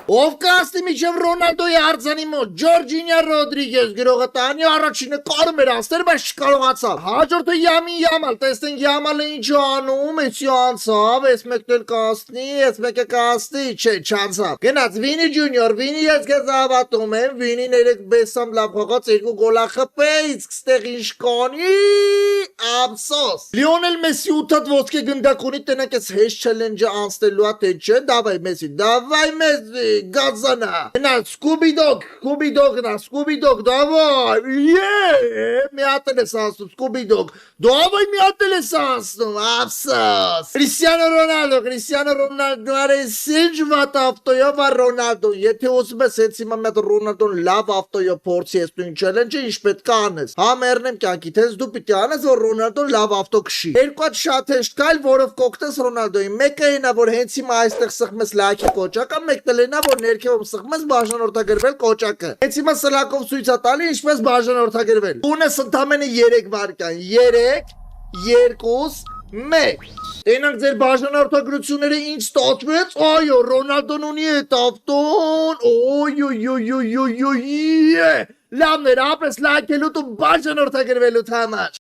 Ով կասի միջև Ռոնալդոյի արձանի մոտ Ջորջինյա Ռոդրիգեզ գրողը տանի առաջինը կարում էր ասել, բայց չկարողացավ։ Հաջորդը Յամին Յամալ, տեսնենք Յամալը ինչ անում, էսի անցավ, էս մեկն էլ կասնի, էս մեկը կասնի, չէ, չանցավ։ Գնաց Վինի Ջունիոր, Վինի ես քեզ հավատում եմ, Վինին 3 բեսամ լավ խաղաց, 2 գոլ խփեց, ստեղ ինչ կանի, ափսոս։ Լիոնել Մեսի 8 հատ ոսկե գնդակ ունի, տենակ էս հեշ չելենջը անցնելու է, թե չէ, դավայ Մեսի, դավայ Մեսի, գազանա։ Նա Սկուբի-դոգ նա, Սկուբի-դոգ, դավայ, մի հատ էլ ես անցնում, Սկուբի-դոգ, դավայ մի հատ էլ ես անցնում, ափսոս։ Քրիստիանո Ռոնալդո արես ինչ վատ ավտոյով է Ռոնալդոն, եթե ուզում ես հենց հիմա մի հատ Ռոնալդոն լավ ավտոյով փորձի ես նույն չելենջը, ինչ պետք է անես։ Հա մեռնեմ կյանքի, թես դու պիտի անես, որ Ռոնալդոն լավ ավտո քշի։ Երկու հատ շատ հեշտ կայլ, որով կօգտես Ռոնալդոյին։ Մեկը ինա, որ հենց հիմա այստեղ սխում ես լայքի կոճակը, մեկն էլ ինա, որ ներքևում սխում ես բաժանորդագրվել կոճակը։ Հենց հիմա սլակով ցույց է տալի ինչպես բաժանորդագրվել։ Ունես ընդամենը 3 վայրկյան, 3, 2, 1։ Տենանք ձեր բաժանորդագրությունները ինչ ստացվեց, այո, Ռոնալդոն ունի այդ ավտոն, լավներ, ապրես լայքելու ու բաժանորդագրվելու համար։